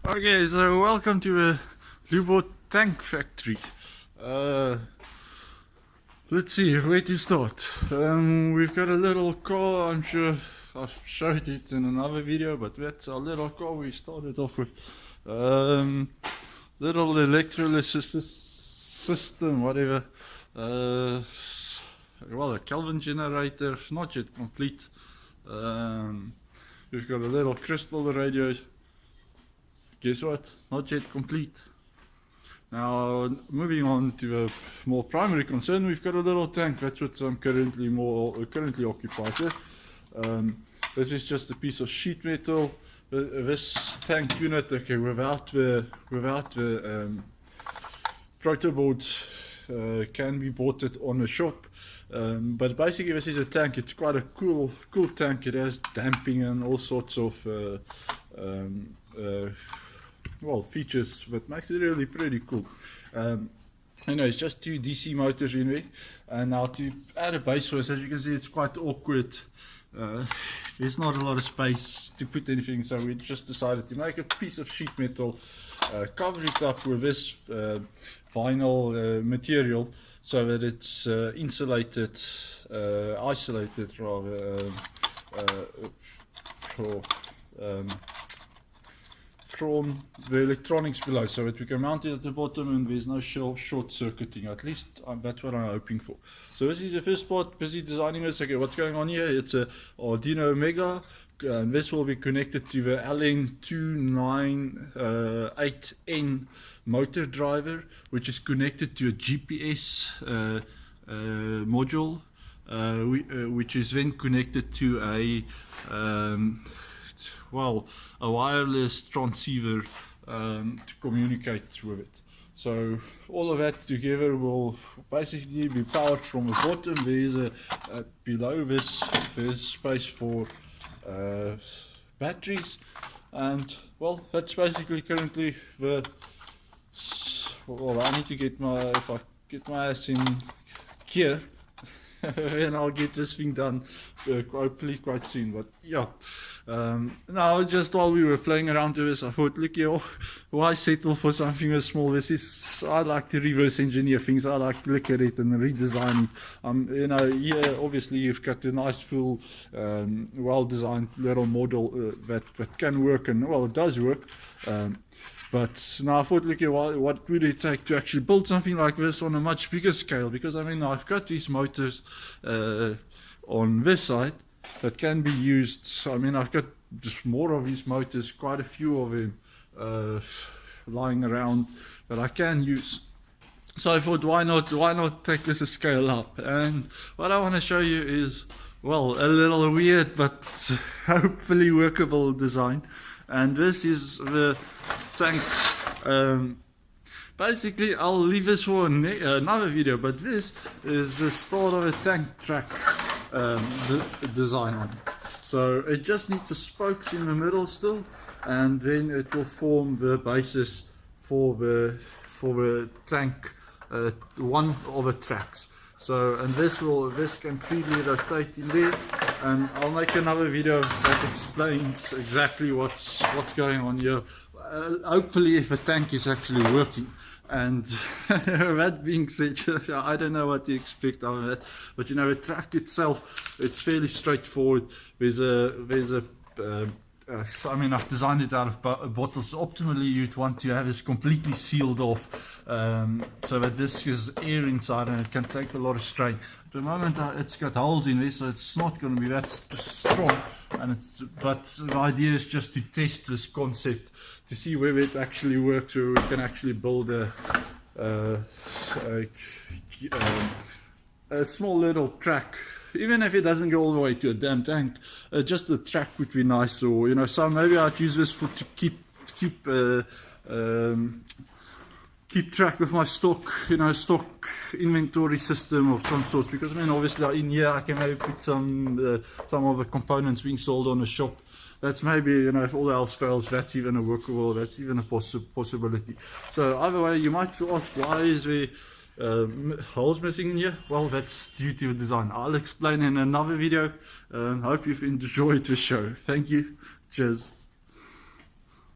Okay, so welcome to the Leobot Tank Factory. Let's see where to start. We've got a little car. I'm sure I've showed it in another video, but that's our little car we started off with. Little electrolysis system, whatever. Well, a Kelvin generator, not yet complete. We've got a little crystal radio. Guess what? Not yet complete. Now, moving on to a more primary concern, we've got a little tank. That's what I'm currently occupied with. This is just a piece of sheet metal. This tank unit, okay, without the protoboard, can be bought it on the shop. But basically, this is a tank. It's quite a cool tank. It has damping and all sorts of features that makes it really pretty cool. It's just two DC motors in there, and now to add a base for this, as you can see, it's quite awkward. There's not a lot of space to put anything, so we just decided to make a piece of sheet metal, cover it up with this vinyl material, so that it's isolated rather, from the electronics below, so that we can mount it at the bottom and there's no short circuiting. At least that's what I'm hoping for. So this is the first part, busy designing this. Okay, what's going on here? It's a Arduino Mega, and this will be connected to the LN298N motor driver, which is connected to a GPS module, which is then connected to a wireless transceiver to communicate with it. So all of that together will basically be powered from the bottom. There is below this there's space for batteries, and well, that's basically currently the. Well, I need to get if I get my ass in gear, and I'll get this thing done hopefully quite soon. But yeah, now just while we were playing around with this, I thought, look here, why settle for something as small? I like to reverse engineer things. I like to look at it and redesign it. Here obviously you've got a nice full well designed little model that can work, and well, it does work. But now I thought, look, what would it take to actually build something like this on a much bigger scale? Because I mean, I've got these motors on this side that can be used. So, I mean, I've got just more of these motors, quite a few of them lying around that I can use. So I thought, why not take this a scale up? And what I want to show you is, well, a little weird but hopefully workable design. And this is the tank. Basically, I'll leave this for another video, but this is the start of a tank track design on it. So it just needs the spokes in the middle still, and then it will form the basis for the tank, one of the tracks. So, and this can freely rotate in there, and I'll make another video that explains exactly what's going on here. Hopefully, if the tank is actually working. And that being said, I don't know what to expect out of that. But the track itself, it's fairly straightforward. I mean, I've designed it out of bottles. Optimally, you'd want to have this completely sealed off, so that this is air inside and it can take a lot of strain. At the moment, it's got holes in there, so it's not going to be that strong. But the idea is just to test this concept to see whether it actually works, or we can actually build a small little track. Even if it doesn't go all the way to a damn tank, just the track would be nice. Or so maybe I'd use this to keep track of my stock, stock inventory system of some sorts. Because I mean, obviously in here I can maybe put some of the components being sold on the shop. That's maybe, if all else fails, that's even a workable, that's even a possibility. So either way, you might ask, why is there holes missing in here? Well, that's due to the design. I'll explain in another video. Hope you've enjoyed the show. Thank you. Cheers.